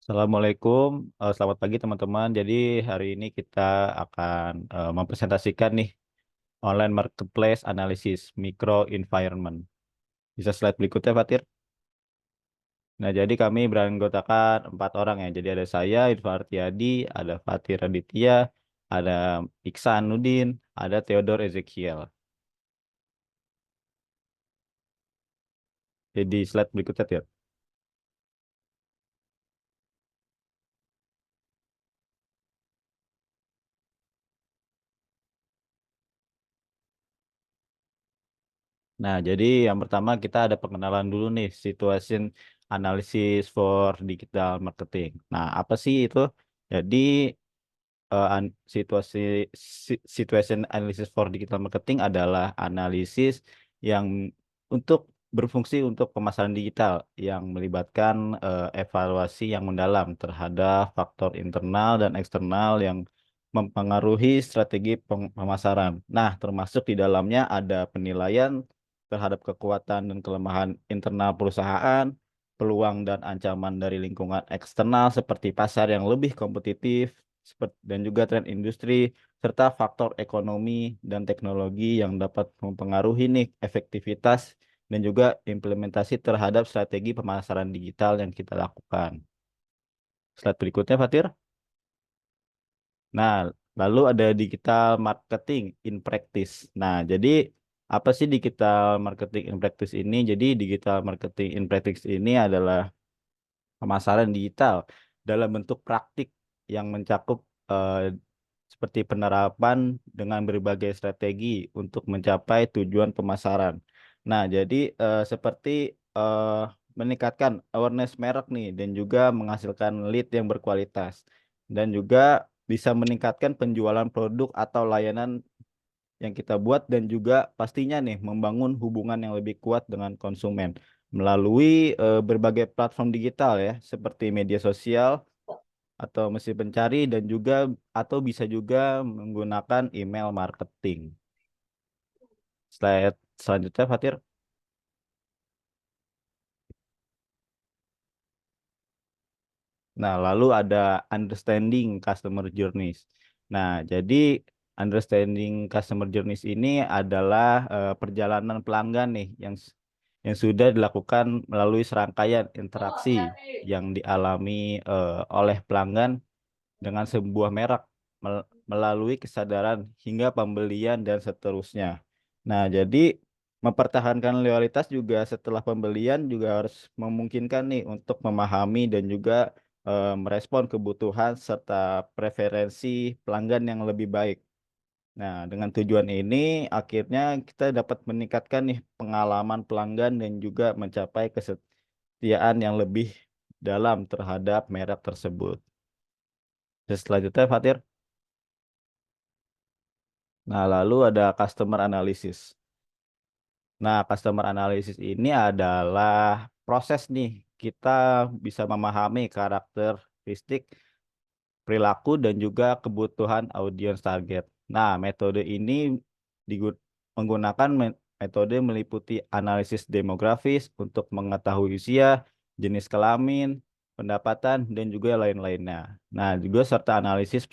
Assalamualaikum, selamat pagi teman-teman. Jadi hari ini kita akan mempresentasikan nih online marketplace analisis micro environment. Bisa slide berikutnya, Fatir. Nah, jadi kami beranggotakan 4 orang ya. Jadi ada saya, Irfan Artiadi, ada Fatir Raditya, ada Iksan Nudin, ada Theodore Ezekiel. Jadi slide berikutnya, Tir. Nah, jadi yang pertama kita ada pengenalan dulu nih, situation analysis for digital marketing. Nah, apa sih itu? Jadi situation analysis for digital marketing adalah analisis yang untuk berfungsi untuk pemasaran digital yang melibatkan evaluasi yang mendalam terhadap faktor internal dan eksternal yang mempengaruhi strategi pemasaran. Nah, termasuk di dalamnya ada penilaian terhadap kekuatan dan kelemahan internal perusahaan, peluang dan ancaman dari lingkungan eksternal seperti pasar yang lebih kompetitif, dan juga tren industri, serta faktor ekonomi dan teknologi yang dapat mempengaruhi nih efektivitas dan juga implementasi terhadap strategi pemasaran digital yang kita lakukan. Slide berikutnya, Fatir. Nah, lalu ada digital marketing in practice. Nah, jadi apa sih digital marketing in practice ini? Jadi digital marketing in practice ini adalah pemasaran digital dalam bentuk praktik yang mencakup seperti penerapan dengan berbagai strategi untuk mencapai tujuan pemasaran. Nah, jadi seperti eh, meningkatkan awareness merek nih dan juga menghasilkan lead yang berkualitas dan juga bisa meningkatkan penjualan produk atau layanan yang kita buat dan juga pastinya nih membangun hubungan yang lebih kuat dengan konsumen melalui berbagai platform digital ya seperti media sosial atau mesin pencari dan juga atau bisa juga menggunakan email marketing. Slide selanjutnya, Fatir. Nah, lalu ada understanding customer journeys. Nah, jadi understanding customer journeys ini adalah perjalanan pelanggan nih yang sudah dilakukan melalui serangkaian interaksi yang dialami oleh pelanggan dengan sebuah merek melalui kesadaran hingga pembelian dan seterusnya. Nah, jadi mempertahankan loyalitas juga setelah pembelian juga harus memungkinkan nih untuk memahami dan juga merespon kebutuhan serta preferensi pelanggan yang lebih baik. Nah, dengan tujuan ini akhirnya kita dapat meningkatkan nih pengalaman pelanggan dan juga mencapai kesetiaan yang lebih dalam terhadap merek tersebut. Dan selanjutnya, Fatir. Nah, lalu ada customer analysis. Nah, customer analysis ini adalah proses nih kita bisa memahami karakteristik, perilaku, dan juga kebutuhan audiens target. Nah, metode ini menggunakan metode meliputi analisis demografis untuk mengetahui usia, jenis kelamin, pendapatan, dan juga lain-lainnya. Nah, juga serta analisis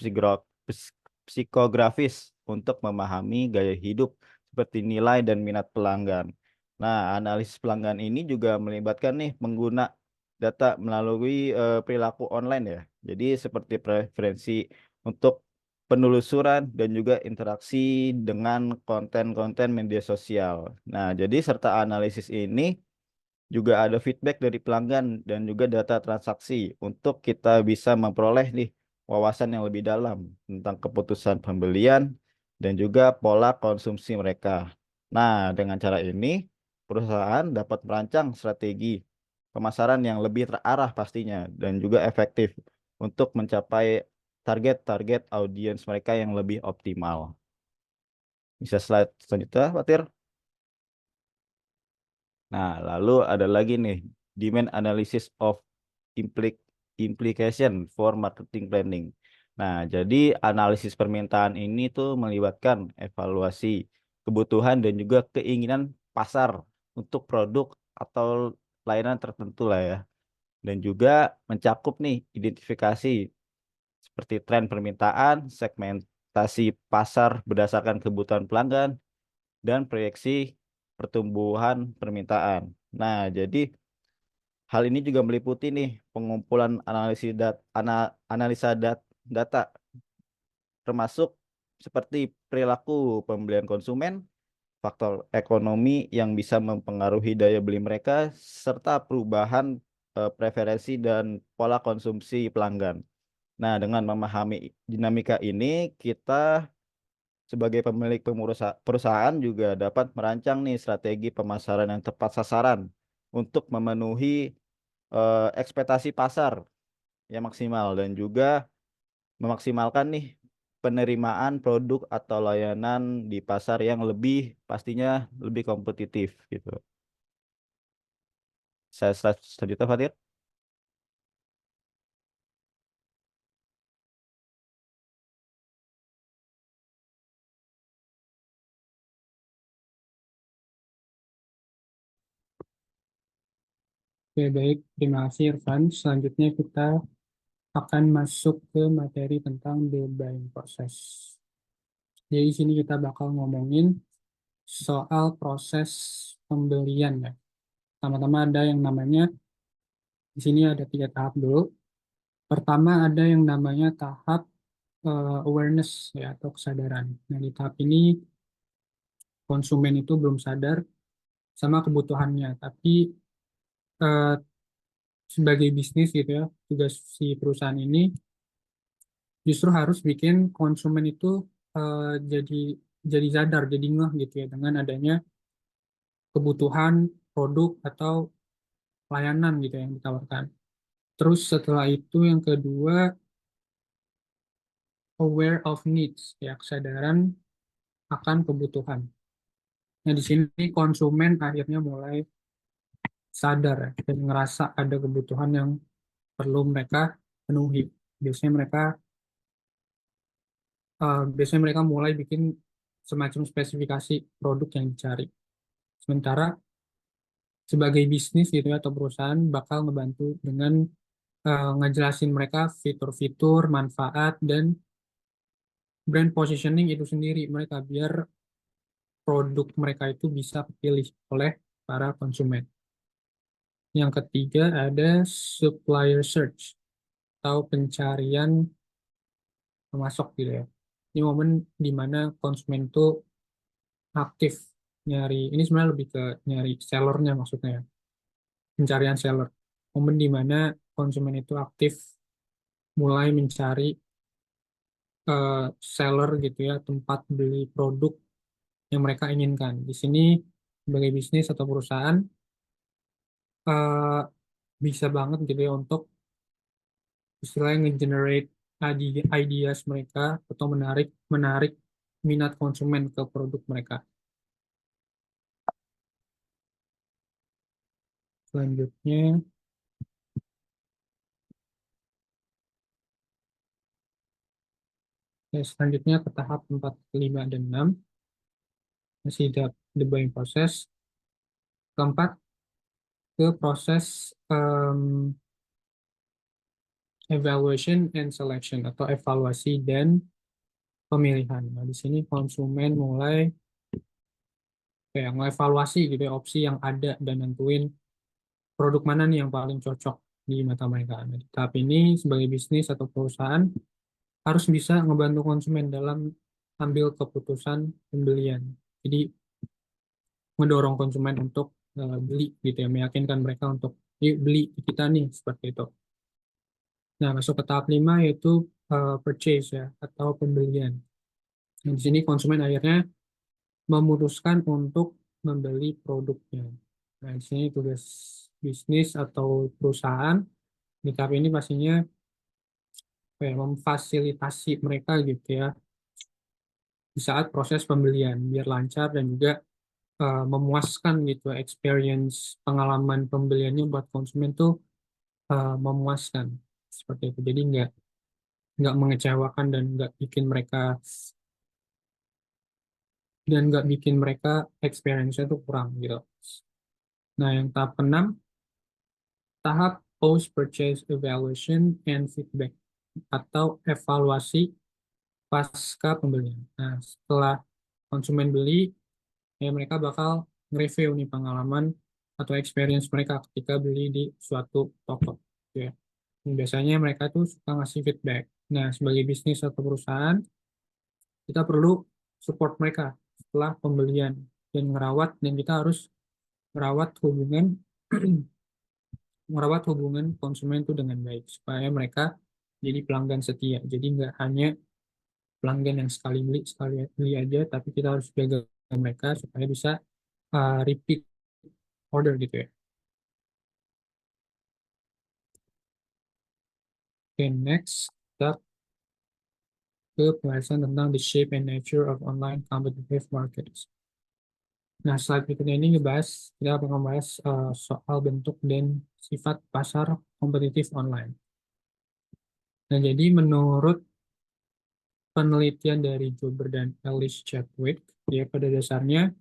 psikografis untuk memahami gaya hidup seperti nilai dan minat pelanggan. Nah, analisis pelanggan ini juga melibatkan nih pengguna data melalui perilaku online ya. Jadi seperti preferensi untuk penelusuran dan juga interaksi dengan konten-konten media sosial. Nah, jadi serta analisis ini juga ada feedback dari pelanggan dan juga data transaksi untuk kita bisa memperoleh nih wawasan yang lebih dalam tentang keputusan pembelian dan juga pola konsumsi mereka. Nah, dengan cara ini perusahaan dapat merancang strategi pemasaran yang lebih terarah pastinya dan juga efektif untuk mencapai target-target audiens mereka yang lebih optimal. Bisa slide selanjutnya, Fatir. Nah, lalu ada lagi nih, demand analysis of impli- implication for marketing planning. Nah, jadi analisis permintaan ini tuh melibatkan evaluasi kebutuhan dan juga keinginan pasar untuk produk atau layanan tertentu lah ya. dan juga mencakup nih identifikasi seperti tren permintaan, segmentasi pasar berdasarkan kebutuhan pelanggan, dan proyeksi pertumbuhan permintaan. Nah, jadi hal ini juga meliputi nih pengumpulan analisa data termasuk seperti perilaku pembelian konsumen, faktor ekonomi yang bisa mempengaruhi daya beli mereka, serta perubahan preferensi dan pola konsumsi pelanggan. Nah, dengan memahami dinamika ini, kita sebagai pemilik perusahaan juga dapat merancang nih strategi pemasaran yang tepat sasaran untuk memenuhi ekspektasi pasar yang maksimal dan juga memaksimalkan nih penerimaan produk atau layanan di pasar yang lebih pastinya lebih kompetitif gitu. Saya selanjutnya Fatir. Oke, baik. Terima kasih, Irfan. Selanjutnya kita akan masuk ke materi tentang the buying process. Jadi di sini kita bakal ngomongin soal proses pembelian ya. Pertama-tama ada yang namanya, di sini ada 3 tahap dulu. Pertama ada yang namanya tahap awareness ya atau kesadaran. Nah, di tahap ini konsumen itu belum sadar sama kebutuhannya, tapi eh, sebagai bisnis gitu ya, tugas si perusahaan ini justru harus bikin konsumen itu jadi sadar, jadi ngeh gitu ya dengan adanya kebutuhan produk atau layanan gitu yang ditawarkan. Terus setelah itu yang kedua aware of needs ya kesadaran akan kebutuhan. Nah di sini konsumen akhirnya mulai sadar ya, dan ngerasa ada kebutuhan yang perlu mereka penuhi. Biasanya mereka biasanya mereka mulai bikin semacam spesifikasi produk yang dicari. Sementara sebagai bisnis gitu ya, atau perusahaan bakal ngebantu dengan ngejelasin mereka fitur-fitur, manfaat, dan brand positioning itu sendiri mereka biar produk mereka itu bisa dipilih oleh para konsumen. Yang ketiga ada supplier search atau pencarian pemasok gitu ya. Ini momen di mana konsumen itu aktif nyari, ini sebenarnya lebih ke nyari sellernya maksudnya ya, pencarian seller. Momen di mana konsumen itu aktif mulai mencari eh, seller gitu ya, tempat beli produk yang mereka inginkan. Di sini sebagai bisnis atau perusahaan eh, bisa banget gitu ya untuk istilahnya nge-generate ideas mereka atau menarik menarik minat konsumen ke produk mereka. Selanjutnya, selanjutnya ke tahap 4, 5, dan 6 masih the buying process. Keempat, ke proses evaluation and selection atau evaluasi dan pemilihan. Nah, di sini konsumen mulai kayak mengevaluasi gitu ya opsi yang ada dan nentuin produk mana nih yang paling cocok di mata mereka. Nah, di tahap ini sebagai bisnis atau perusahaan harus bisa ngebantu konsumen dalam ambil keputusan pembelian. Jadi mendorong konsumen untuk beli gitu ya, meyakinkan mereka untuk yuk beli di kita nih seperti itu. Nah, masuk ke tahap 5 yaitu purchase ya atau pembelian. Nah, di sini konsumen akhirnya memutuskan untuk membeli produknya. Nah, di sini tugas bisnis atau perusahaan di tahap ini pastinya kayak memfasilitasi mereka gitu ya di saat proses pembelian biar lancar dan juga memuaskan gitu experience pengalaman pembeliannya buat konsumen tuh memuaskan seperti itu. Jadi nggak mengecewakan dan nggak bikin mereka experience-nya tuh kurang gitu. Nah, yang tahap keenam tahap post-purchase evaluation and feedback atau evaluasi pasca pembelian. Nah, setelah konsumen beli, ya mereka bakal nge-review nih pengalaman atau experience mereka ketika beli di suatu toko. Ya. Dan biasanya mereka tuh suka ngasih feedback. Nah, sebagai bisnis atau perusahaan, kita perlu support mereka setelah pembelian dan kita harus merawat hubungan merawat hubungan konsumen itu dengan baik supaya mereka jadi pelanggan setia. Jadi nggak hanya pelanggan yang sekali beli aja, tapi kita harus jaga mereka supaya bisa repeat order gitu ya. Oke, next kita ke pembahasan tentang the shape and nature of online competitive markets. Nah, slide berikutnya ini kita akan membahas soal bentuk dan sifat pasar kompetitif online. Nah, jadi menurut penelitian dari Jober dan Alice Chadwick, ya pada dasarnya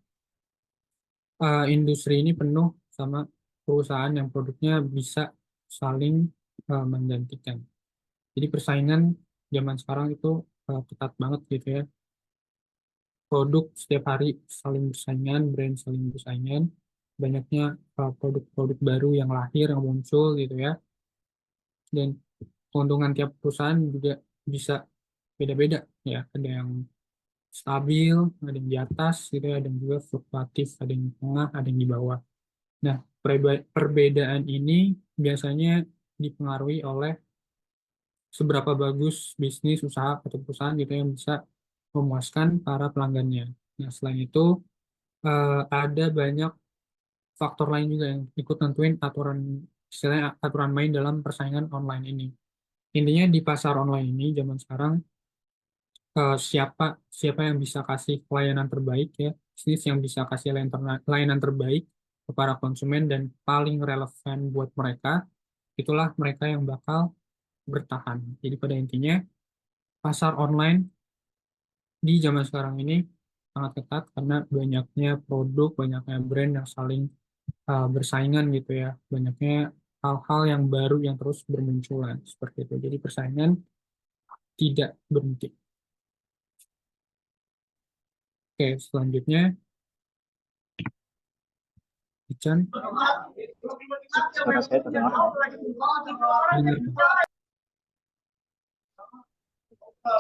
industri ini penuh sama perusahaan yang produknya bisa saling menggantikan. Jadi persaingan zaman sekarang itu ketat banget gitu ya. Produk setiap hari saling bersaingan, brand saling bersaingan, banyaknya produk-produk baru yang lahir, yang muncul gitu ya. Dan keuntungan tiap perusahaan juga bisa beda-beda ya. Ada yang stabil, ada yang di atas gitu ya, ada yang juga fluktuatif, ada yang di tengah, ada yang di bawah. Nah, perbedaan ini biasanya dipengaruhi oleh seberapa bagus bisnis, usaha, atau perusahaan gitu yang bisa memuaskan para pelanggannya. Nah, selain itu, ada banyak faktor lain juga yang ikut nentuin istilahnya aturan main dalam persaingan online ini. Intinya di pasar online ini, zaman sekarang, siapa siapa yang bisa kasih pelayanan terbaik ya, bisnis yang bisa kasih layanan terbaik ke para konsumen dan paling relevan buat mereka, itulah mereka yang bakal bertahan. Jadi pada intinya, pasar online di zaman sekarang ini sangat ketat karena banyaknya produk, banyaknya brand yang saling bersaingan gitu ya. Banyaknya hal-hal yang baru yang terus bermunculan seperti itu. Jadi persaingan tidak berhenti. Oke, selanjutnya, Ican. Suara saya terdengar.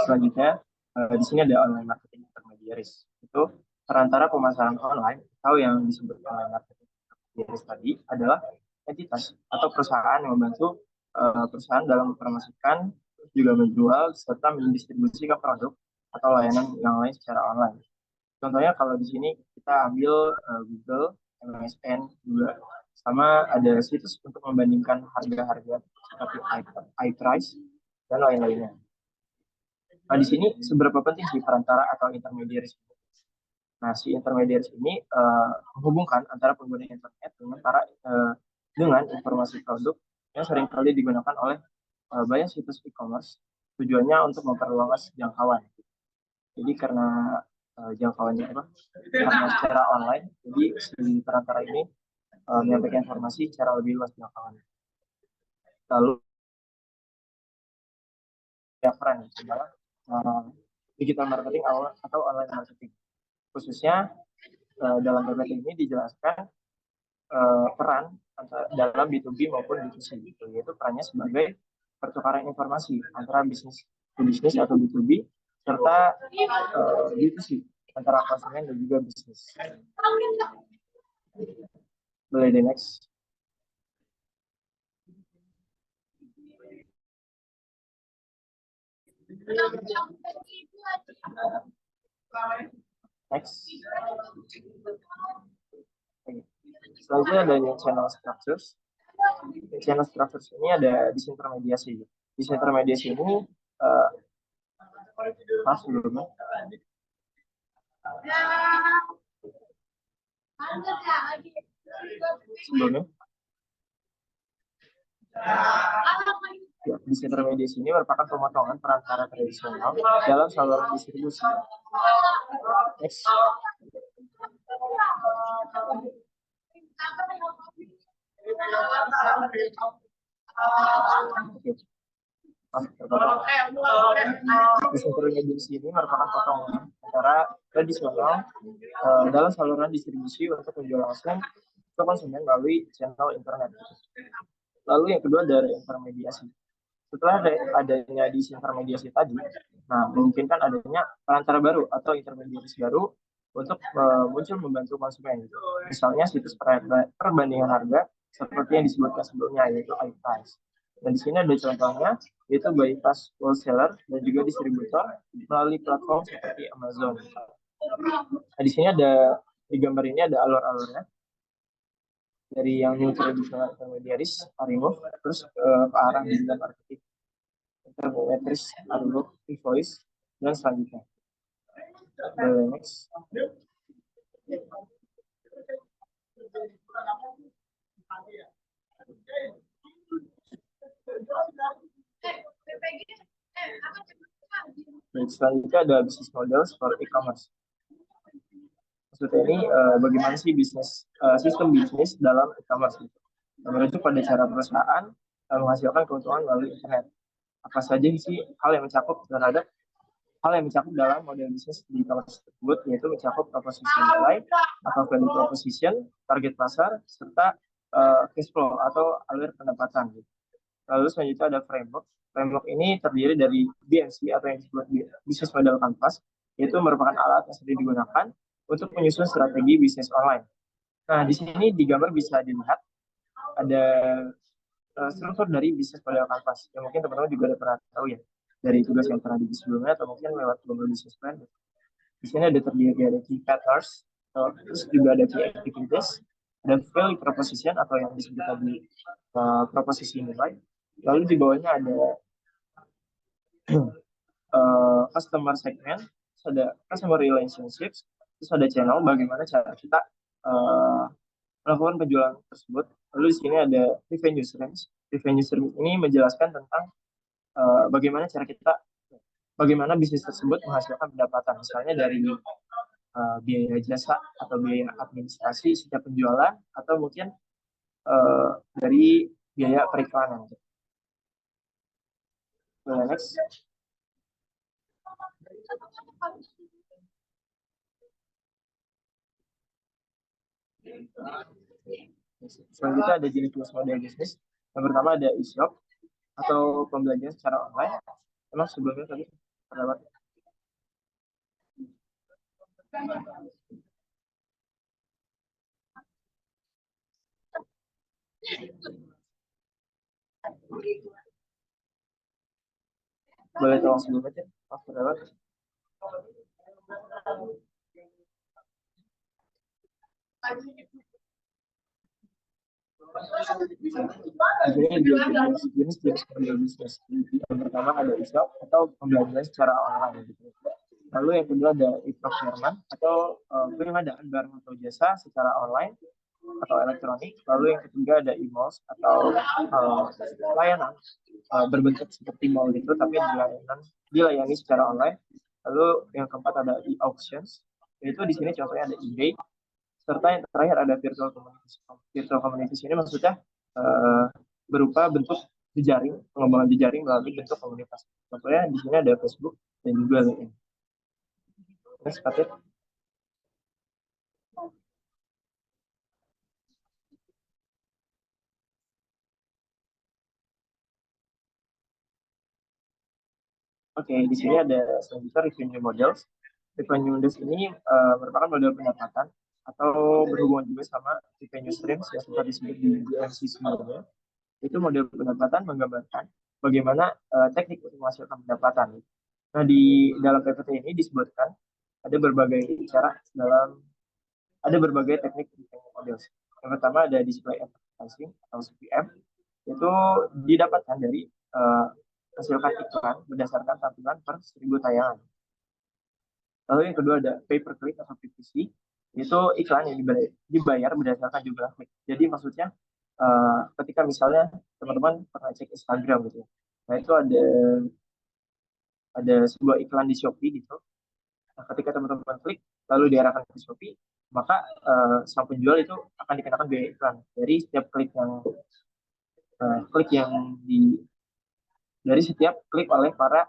Selanjutnya, di sini ada online marketing intermediaries. Itu perantara pemasaran online atau yang disebut online marketing intermediaries tadi adalah entitas atau perusahaan yang membantu perusahaan dalam mempromosikan, juga menjual serta mendistribusikan produk atau layanan yang lain secara online. Contohnya kalau di sini kita ambil Google, MSN juga, sama ada situs untuk membandingkan harga-harga seperti iPrice dan lain-lainnya. Nah, di sini seberapa penting sih perantara atau intermediaries? Nah, si intermediaries ini menghubungkan antara pengguna internet dengan informasi produk yang seringkali digunakan oleh banyak situs e-commerce, tujuannya untuk memperluas jangkauan. Jadi karena jangkauannya apa? Karena secara online, jadi si perantara ini menyampaikan informasi secara lebih luas jangkauan. Lalu yang keren adalah digital marketing atau online marketing. Khususnya dalam PPT ini dijelaskan peran dalam B2B maupun B2C, yaitu perannya sebagai pertukaran informasi antara bisnis to bisnis atau B2B serta B2C antara konsumen dan juga bisnis. Boleh di next. Next. Selanjutnya ada channel structures. Channel structures ini ada disintermediasi. Disintermediasi ini sebelumnya. Ya, disintermediasi ini merupakan pemotongan perantara tradisional dalam saluran distribusi. Next. Oke. Bisnis intermediasi ini merupakan potongan antara tradisional dalam saluran distribusi untuk menjual langsung ke konsumen melalui channel internet. Lalu yang kedua dari intermediasi. Setelah adanya di intermediasi tadi, nah memungkinkan adanya perantara baru atau intermediasi baru untuk muncul membantu konsumen. Misalnya situs perbandingan harga seperti yang disebutkan sebelumnya, yaitu iPrice. Dan di sini ada contohnya, yaitu bypass wholesaler dan juga distributor melalui platform seperti Amazon. Nah, di sini ada di gambar ini ada alur-alurnya dari yang new traditional intermediaries, remove, terus ke arah digital marketing, intermediaries, remove, invoice, dan selanjutnya. Next. Baik, selanjutnya ada business models for e-commerce. Maksudnya ini bagaimana sih sistem bisnis dalam e-commerce itu? Merujuk pada cara perusahaan menghasilkan keuntungan melalui internet. Apa saja sih hal yang mencakup dalam model bisnis di e-commerce tersebut, yaitu mencakup proposition nilai atau value proposition, target pasar, serta cash flow atau alur pendapatan. Lalu selanjutnya ada framework. Framework ini terdiri dari BMC atau yang disebut Business Model Canvas, yaitu merupakan alat yang sering digunakan untuk menyusun strategi bisnis online. Nah, di sini di gambar bisa dilihat ada struktur dari Business Model Canvas, yang mungkin teman-teman juga udah pernah tahu ya, dari tugas yang pernah di sebelumnya atau mungkin lewat Global Business Plan. Di sini ada terdiri dari key factors, terus juga ada key activities, ada value proposition atau yang disebut tadi proposisi nilai. Lalu di bawahnya ada customer segment, terus ada customer relationships, terus ada channel, bagaimana cara kita melakukan penjualan tersebut. Lalu di sini ada revenue streams. Revenue streams ini menjelaskan tentang bagaimana bisnis tersebut menghasilkan pendapatan, misalnya dari biaya jasa atau biaya administrasi setiap penjualan, atau mungkin dari biaya periklanan. Next. Selanjutnya ada jenis model bisnis. Yang pertama ada e-shop atau pembelajaran secara online. Emang sebelumnya tadi terdapat. Boleh tolong sebelumnya, Mas terdapat. Jenis model bisnis. Yang pertama ada e-shop atau pembelajaran secara online. Lalu yang kedua ada e-procurement atau pengadaan barang atau jasa secara online atau elektronik. Lalu yang ketiga ada e-malls atau layanan berbentuk seperti mall gitu, tapi dilayani secara online. Lalu yang keempat ada e-auctions, yaitu di sini contohnya ada eBay. Serta yang terakhir ada virtual communities. Virtual communities ini maksudnya berupa bentuk jejaring, pengembangan jejaring melalui bentuk komunitas. Contohnya di sini ada Facebook dan juga LinkedIn. Next, Patrick. Oke, di sini ada selanjutnya revenue models. Revenue models ini merupakan model pendapatan atau berhubungan juga sama revenue streams yang sempat disebut di BMC sebelumnya. Itu model pendapatan menggambarkan bagaimana teknik untuk menghasilkan pendapatan. Nah, di dalam PPT ini disebutkan ada berbagai teknik revenue models. Yang pertama ada display advertising atau CPM, itu didapatkan dari hasilkan iklan berdasarkan tampilan per 1000 tayangan. Lalu yang kedua ada pay per click atau PPC, itu iklan yang dibayar berdasarkan jumlah klik. Jadi maksudnya ketika misalnya teman-teman pernah cek Instagram gitu, nah itu ada sebuah iklan di Shopee gitu. Nah, ketika teman-teman klik lalu diarahkan ke Shopee, maka sang penjual itu akan dikenakan biaya iklan dari setiap klik klik yang dari setiap klik oleh para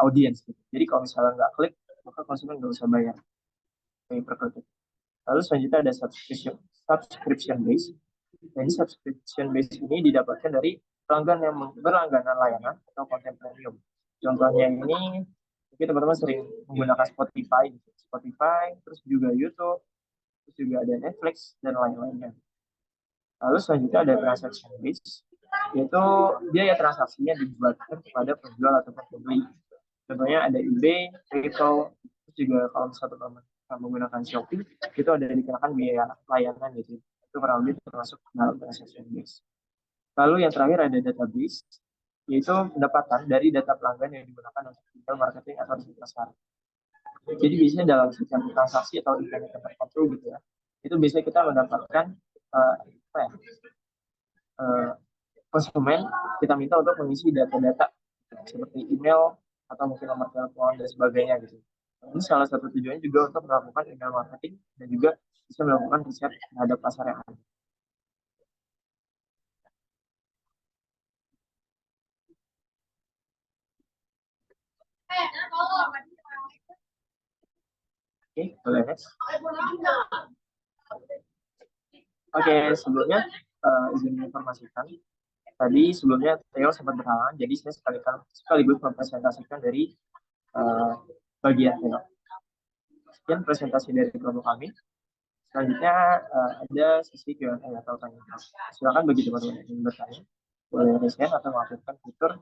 audiens. Gitu. Jadi kalau misalnya nggak klik, maka konsumen nggak usah bayar pay per klik. Lalu selanjutnya ada subscription base. Jadi subscription base ini didapatkan dari pelanggan yang berlangganan layanan atau konten premium. Contohnya ini mungkin teman-teman sering menggunakan Spotify, terus juga YouTube, terus juga ada Netflix dan lain-lainnya. Lalu selanjutnya ada transaction base, yaitu biaya transaksinya dibuatkan kepada penjual atau pembeli. Contohnya ada eBay, PayPal, terus juga kalau misalnya teman-teman menggunakan Shopee, itu ada dikenakan biaya layanan gitu. Itu kurang lebih termasuk dalam transaction base. Lalu yang terakhir ada database, yaitu pendapatan dari data pelanggan yang digunakan untuk digital marketing atau riset pasar. Jadi biasanya dalam setiap transaksi atau event tertentu gitu ya, itu biasanya kita mendapatkan konsumen, kita minta untuk mengisi data-data seperti email atau mungkin nomor telepon dan sebagainya gitu. Ini salah satu tujuannya juga untuk melakukan email marketing dan juga bisa melakukan riset terhadap pasar yang ada. Oke, boleh next. Oke, sebelumnya izin menginformasikan. Tadi sebelumnya Theo sempat berhalangan, jadi saya sekaligus mempresentasikan dari bagian Theo. Sekian presentasi dari kelompok kami. Selanjutnya ada sesi Q&A atau tanya jawab. Silakan bagi teman-teman yang ingin bertanya, boleh raise hand atau mengaktifkan fitur